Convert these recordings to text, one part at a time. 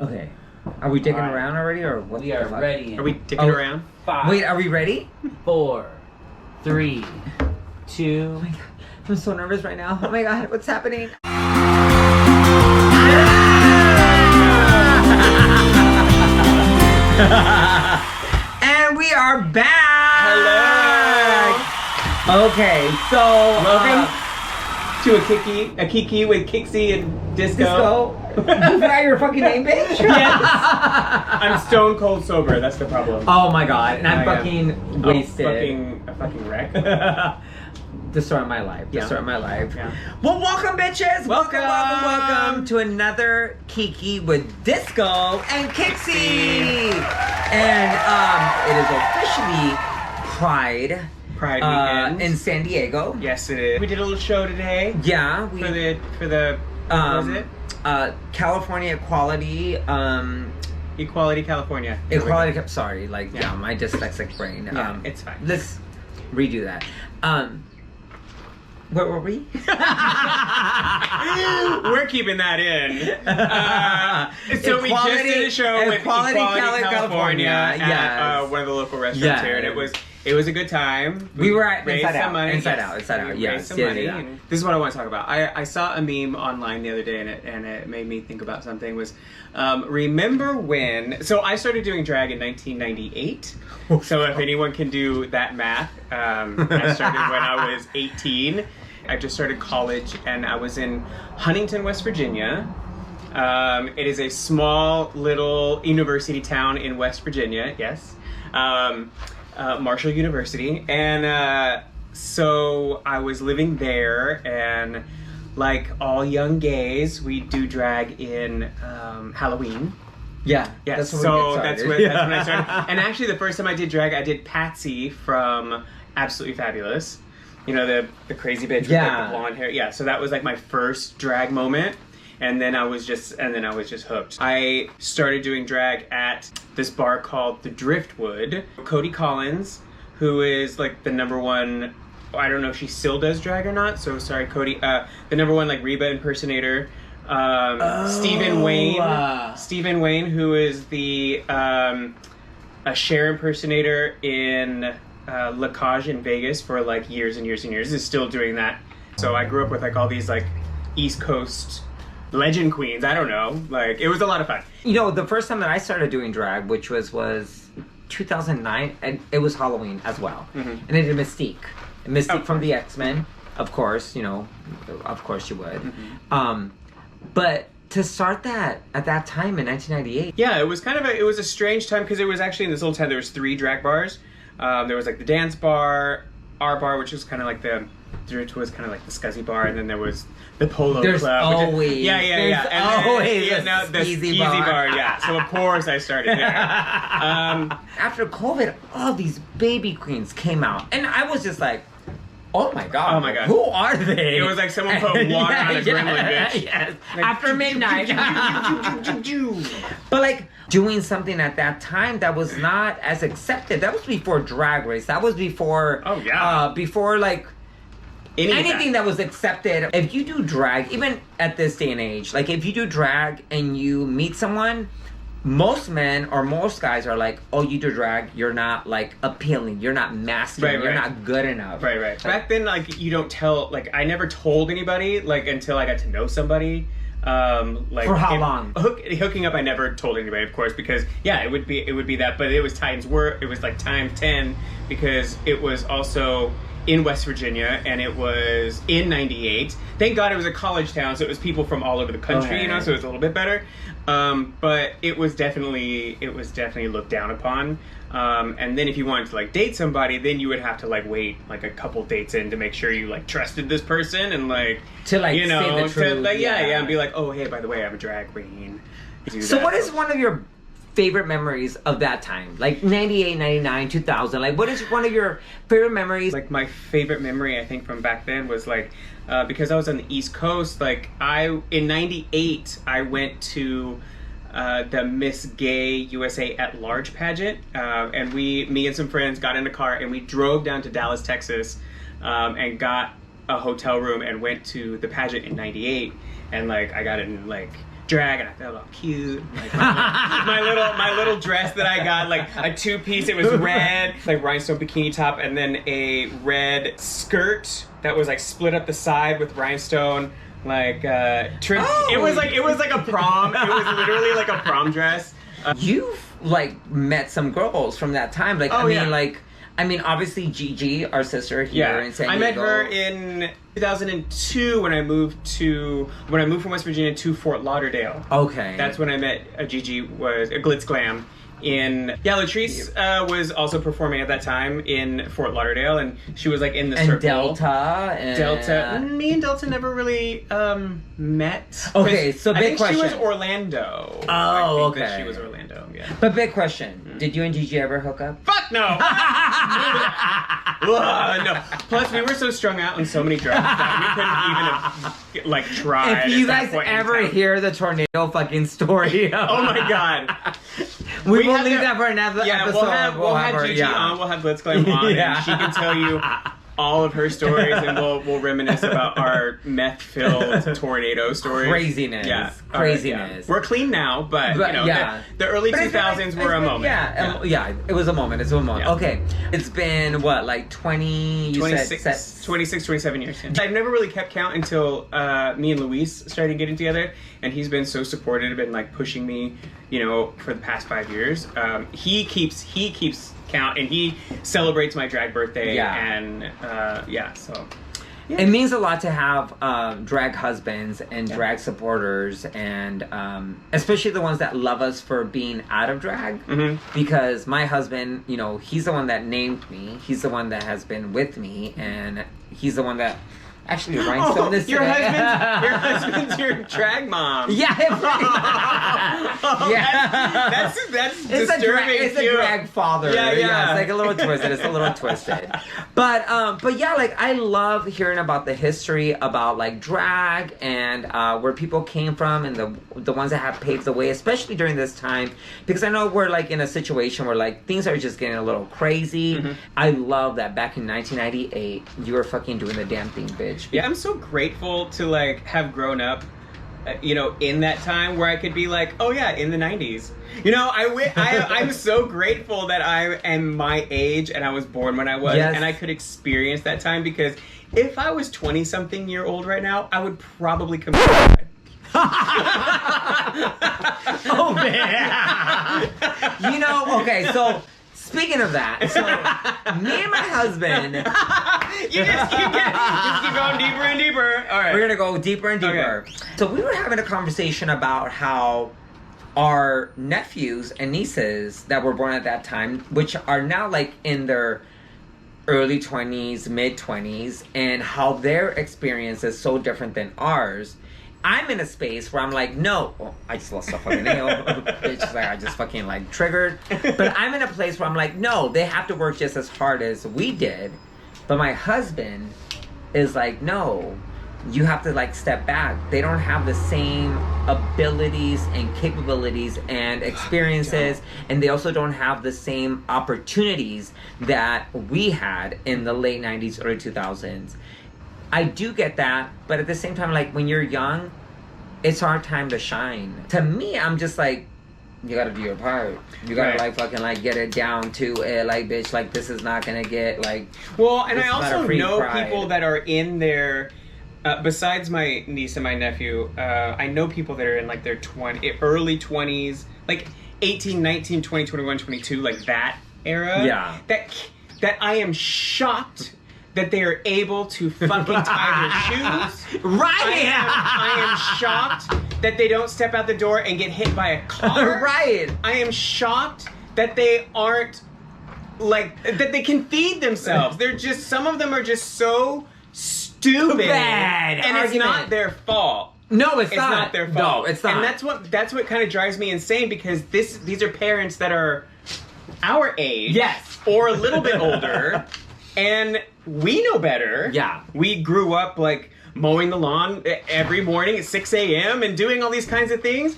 Okay. Are we dicking around already, or what? We are ready. Are we dicking around? 5. Wait, are we ready? 4, 3, 2. Oh my god, I'm so nervous right now. Oh my god, what's happening? And we are back! Hello! Okay, so... Welcome to a Kiki with Kickxy and Disco. You forgot your fucking name, bitch? Yes! I'm stone cold sober, that's the problem. Oh my god, and I'm fucking wasted. A fucking wreck. Destroying my life. Yeah. Destroying my life. Yeah. Well, welcome, bitches. Welcome. Welcome to another Kiki with Disco and Kickxy. And it is officially Pride Weekend in San Diego. Yes, it is. We did a little show today. Yeah, we For the what was it? California Equality. Equality California. Equality. Sorry, my dyslexic brain. Yeah, it's fine. Let's redo that. Where were we? We're keeping that in. So we just did a show with Equality California at one of the local restaurants here, and it was a good time. We were at raised some money. Inside Out. Raised some money. And this is what I want to talk about. I saw a meme online the other day, and it made me think about something. Was remember when? So I started doing drag in 1998. So if anyone can do that math, I started when I was 18. I just started college, and I was in Huntington, West Virginia. It is a small little university town in West Virginia. Yes. Marshall University, and so I was living there, and like all young gays, we do drag in Halloween. Yeah, Yes. that's when I started. And actually, the first time I did drag, I did Patsy from Absolutely Fabulous. You know, the crazy bitch with like the blonde hair. Yeah. So that was like my first drag moment. And then I was just hooked. I started doing drag at this bar called the Driftwood. Cody Collins, who is like the =1, I don't know if she still does drag or not, so sorry Cody, the =1 like Reba impersonator. Stephen Wayne, who is the a Cher impersonator in La Cage in Vegas for like years and years and years, is still doing that. So I grew up with like all these like East Coast legend queens. I don't know. Like, it was a lot of fun. You know, the first time that I started doing drag, which was 2009, and it was Halloween as well. Mm-hmm. And I did Mystique from the X-Men. Of course, you know, of course you would. Mm-hmm. But to start that at that time in 1998. Yeah, it was kind of it was a strange time, because it was actually in this little town, there was 3 drag bars. There was like the dance bar, our bar, which was kind of like the Driftwood was kind of like the scuzzy bar, and then there was the Polo Club. There's always the skeezy bar. Yeah, so of course I started there. After COVID, all these baby queens came out, and I was just like, oh my god, who are they? It was like someone put water on a gremlin, bitch. Yes. Like, after midnight. But like, doing something at that time that was not as accepted. That was before Drag Race. That was before before like anything that was accepted. If you do drag, even at this day and age, like if you do drag and you meet someone, most men or most guys are like, oh, you do drag, you're not like appealing, you're not masculine, you're not good enough. Right. Back then, like, you don't tell, like, I never told anybody, like, until I got to know somebody. Like, for how long? Hooking up, I never told anybody, of course, because it would be that, but it was times 10, because it was also in West Virginia, and it was in 98. Thank God it was a college town, so it was people from all over the country, you know, so it was a little bit better. But it was definitely looked down upon. And then if you wanted to like date somebody, then you would have to like wait like a couple dates in to make sure you like trusted this person, and like to like, you know, say the truth. To, like, and be like, oh hey, by the way, I'm a drag queen. So what is one of your favorite memories of that time? Like 98, 99, 2000. Like, what is one of your favorite memories? Like, my favorite memory, I think, from back then was like, because I was on the East Coast, like, in 98, I went to the Miss Gay USA at Large pageant, and me and some friends got in a car, and we drove down to Dallas, Texas, and got a hotel room and went to the pageant in 98, and like, I got in like drag, and I felt all cute. Like my little dress that I got, like a 2-piece. It was red, like rhinestone bikini top, and then a red skirt that was like split up the side with rhinestone. Like trim. It was like a prom. It was literally like a prom dress. You've like met some girls from that time. Like I mean, obviously Gigi, our sister here in San Diego. I met her in 2002 when I moved from West Virginia to Fort Lauderdale. Okay. That's when I met Gigi, was a Glitz Glam. Latrice was also performing at that time in Fort Lauderdale, and she was like in the circle. Delta. Me and Delta never really met. Okay, so big question. I think she was Orlando. Oh, okay. That she was Orlando. Yeah. But big question: Did you and Gigi ever hook up? Fuck no. No. Plus, we were so strung out on so many drugs that we couldn't even like try. If you guys ever hear the tornado fucking story, oh my god. We will leave that for another episode. We'll have Gigi on. We'll have Glitz Glam on, and she can tell you all of her stories, and we'll reminisce about our meth-filled tornado stories. Craziness. Yeah. Craziness. We're clean now, but you know, the early 2000s were a moment. Yeah, it was a moment. It's a moment. Yeah. Okay. It's been, what, like 26, 27 years. Yeah. I've never really kept count until me and Luis started getting together, and he's been so supportive and like pushing me, you know, for the past 5 years. He keeps count, and he celebrates my drag birthday. So it means a lot to have drag husbands and drag supporters, and especially the ones that love us for being out of drag. Because my husband, you know, he's the one that named me, he's the one that has been with me, and he's the one that actually rhinestone this your husband's your drag mom. Yeah. That's disturbing. It's a drag father. Yeah. It's like a little twisted. It's a little twisted. But yeah, like I love hearing about the history about like drag and where people came from, and the ones that have paved the way, especially during this time, because I know we're like in a situation where like things are just getting a little crazy. I love that back in 1998 you were fucking doing the damn thing, bitch. Yeah, I'm so grateful to like have grown up, you know, in that time where I could be like, oh yeah, in the 90s. You know, I'm so grateful that I am my age and I was born when I was, and I could experience that time, because if I was 20-something year old right now, I would probably commit suicide. Oh man. You know, okay, so speaking of that, so me and my husband... You just keep going deeper and deeper. All right. We're going to go deeper and deeper. Okay. So we were having a conversation about how our nephews and nieces that were born at that time, which are now like in their early 20s, mid 20s, and how their experience is so different than ours. I'm in a space where I'm like, no, I just lost a fucking nail. Bitch, like, I just fucking like triggered. But I'm in a place where I'm like, no, they have to work just as hard as we did. But my husband is like, no, you have to like step back. They don't have the same abilities and capabilities and experiences, and they also don't have the same opportunities that we had in the late 90s, early 2000s. I do get that, but at the same time, like, when you're young, it's our time to shine. To me, I'm just like, you gotta do your part. You gotta, like, fucking, like, get it down to it. Like, bitch, like, this is not gonna get, like... Well, and I also know people that are in their... besides my niece and my nephew, I know people that are in, like, their early 20s, like, 18, 19, 20, 21, 22, like, that era. Yeah. That I am shocked... that they are able to fucking tie their shoes. Right! I am shocked that they don't step out the door and get hit by a car. Right! I am shocked that they aren't, like, that they can feed themselves. They're just, some of them are just so stupid. Bad and argument. It's not their fault. No, it's not. It's not their fault. No, it's not. And that's what kind of drives me insane, because these are parents that are our age. Yes. Or a little bit older. And we know better. Yeah. We grew up, like, mowing the lawn every morning at 6 a.m. and doing all these kinds of things.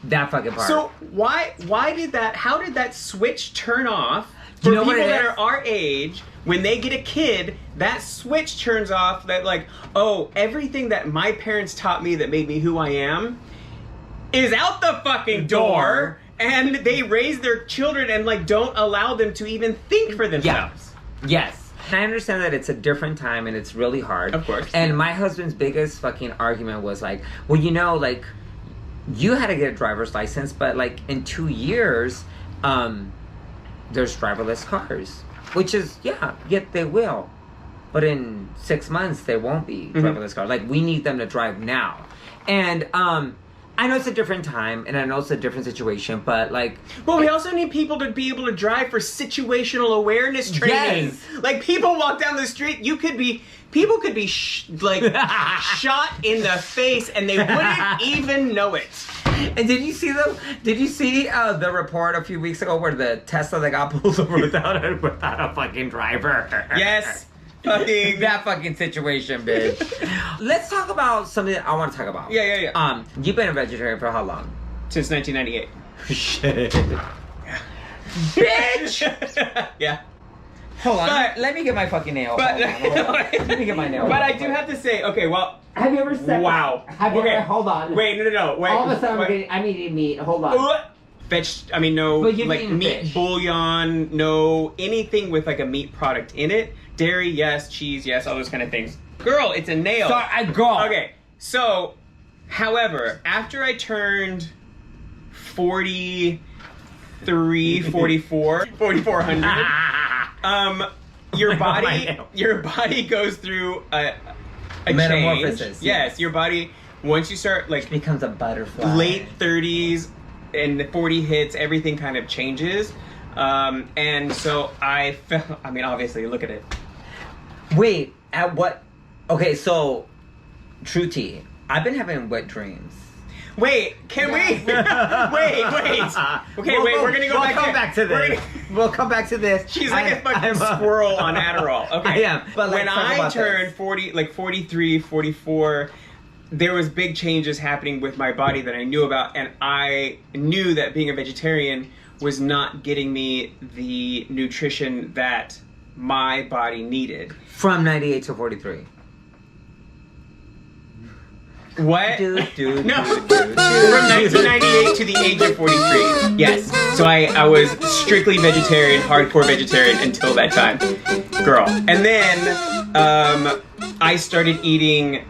That fucking part. So how did that switch turn off for people that are our age? When they get a kid, that switch turns off, that like, oh, everything that my parents taught me that made me who I am is out the fucking door. And they raise their children and like don't allow them to even think for themselves. Yes. I understand that it's a different time and it's really hard. Of course. And my husband's biggest fucking argument was like, well, you know, like, you had to get a driver's license, but like in 2 years, there's driverless cars. Which is, yet they will. But in 6 months, there won't be driverless cars. Like, we need them to drive now. And, I know it's a different time, and I know it's a different situation, but like... But we also need people to be able to drive for situational awareness training. Yes. Like, people walk down the street, people could be shot in the face, and they wouldn't even know it. And did you see the report a few weeks ago where the Tesla that got pulled over without a fucking driver? Yes. That fucking situation, bitch. Let's talk about something that I want to talk about. Yeah. You've been a vegetarian for how long? Since 1998. Shit. Bitch! Yeah. Hold on. Let me get my fucking nail. Hold on. Let me get my nail. But I do have to say, okay, well... Have you ever said... Wow. Hold on. Wait, no. Wait. All of a sudden, I'm eating meat. Hold on. No, like meat fish. Bouillon, no anything with like a meat product in it. Dairy, yes. Cheese, yes. All those kind of things. Girl, it's a nail. Sorry, girl. Okay, so, however, after I turned 43, 44, 4,400, your body goes through a metamorphosis. Change. Yes, your body, once you start like... It becomes a butterfly. Late 30s and the 40 hits, everything kind of changes. And so I felt, I mean, obviously, look at it. Wait, at what? Okay, so, true tea. I've been having wet dreams. Wait, can we? Wait. Okay, we're gonna go back to this. We'll come back to this. She's like a fucking squirrel on Adderall. Okay. I am. But when I turned 40, like 43, 44, there was big changes happening with my body that I knew about, and I knew that being a vegetarian was not getting me the nutrition that my body needed. From 98 to 43. What? No. From 1998 to the age of 43. Yes. So I was strictly vegetarian, hardcore vegetarian until that time. Girl. And then I started eating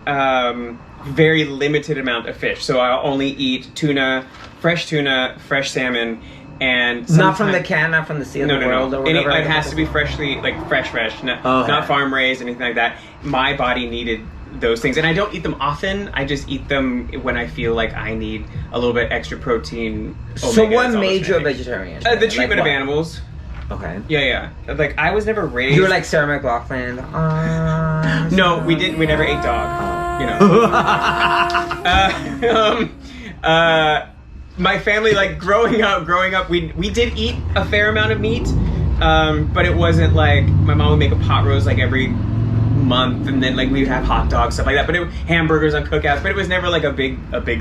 very limited amount of fish. So I'll only eat tuna, fresh salmon, and not from the can, not from the sea of the world or whatever. It has to be freshly, like fresh, not farm raised, anything like that. My body needed those things, and I don't eat them often. I just eat them when I feel like I need a little bit extra protein. So what made you a vegetarian? The treatment of animals. Okay. Yeah. Like I was never raised. You were like Sarah McLachlan. No, we didn't. We never ate dog. You know. My family, like growing up, we did eat a fair amount of meat, but it wasn't like my mom would make a pot roast like every month, and then like we would have hot dogs, stuff like that. But hamburgers on cookouts, but it was never like a big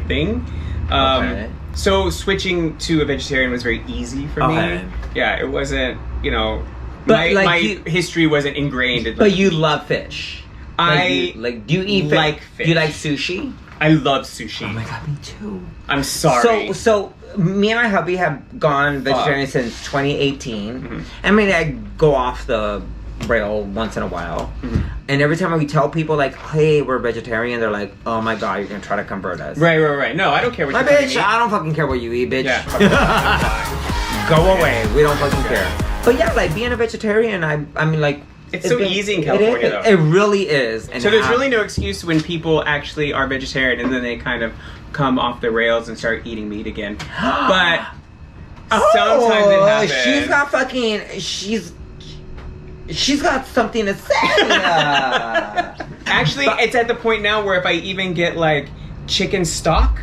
thing. Okay. So switching to a vegetarian was very easy for me. Yeah, it wasn't. You know, but my history wasn't ingrained. But you love fish. Do you eat fish? Like fish. Do you like sushi? I love sushi. Oh my god, me too. I'm sorry. So me and my hubby have gone vegetarian since 2018. Mm-hmm. I mean, I go off the rail once in a while. Mm-hmm. And every time we tell people, like, hey, we're vegetarian, they're like, oh my god, you're gonna try to convert us. Right. No, I don't care what you eat. I don't fucking care what you eat, bitch. Yeah. Go away. We don't fucking care. But yeah, like, being a vegetarian, I mean, like, it's so easy in California, though. It really is. And so there's really no excuse when people actually are vegetarian and then they kind of come off the rails and start eating meat again. But sometimes it happens. She's got something to say. Actually, it's at the point now where if I even get like chicken stock,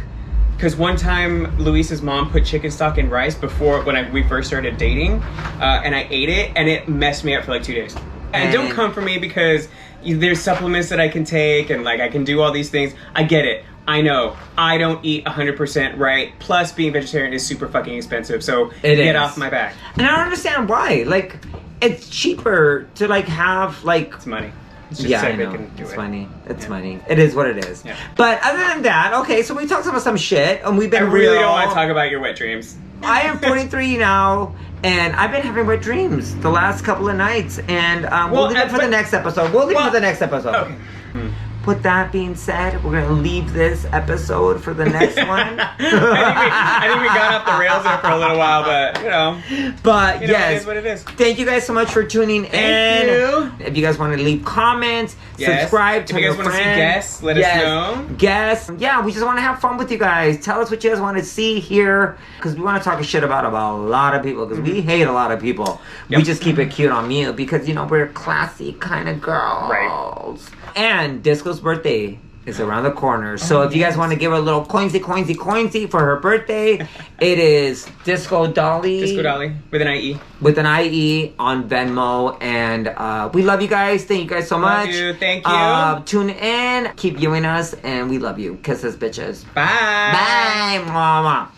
because one time Luis's mom put chicken stock in rice before when we first started dating, and I ate it and it messed me up for like 2 days. And don't come for me because there's supplements that I can take and like I can do all these things. I get it. I know. I don't eat 100% right. Plus, being vegetarian is super fucking expensive. So get off my back. And I don't understand why. Like, it's cheaper to like have like... It's money. It's just yeah, so I they know. can do It's it. funny. It's funny. It is what it is. Yeah. But other than that, okay, so we talked about some shit, and we've been I really real. don't want to talk about your wet dreams. I am 43 now, and I've been having wet dreams the last couple of nights, and we'll leave it for the next episode. We'll leave it for the next episode. Okay. With that being said, we're gonna leave this episode for the next one. I think we got off the rails there for a little while, but But it is what it is. Thank you guys so much for tuning in. Thank you. If you guys want to leave comments, subscribe to If you guys want to see guests, let us know. Guests. Yeah, we just want to have fun with you guys. Tell us what you guys want to see here, because we want to talk shit about a lot of people, because we hate a lot of people. Yep. We just keep it cute on mute because, we're classy kind of girls. Right. And Disco's birthday is around the corner. So if you guys want to give her a little coinsy for her birthday, it is Disco Dolly. Disco Dolly with an IE. With an IE on Venmo. And we love you guys. Thank you guys so much. Love you. Thank you. Tune in. Keep viewing us. And we love you. Kiss us, bitches. Bye. Bye, mama.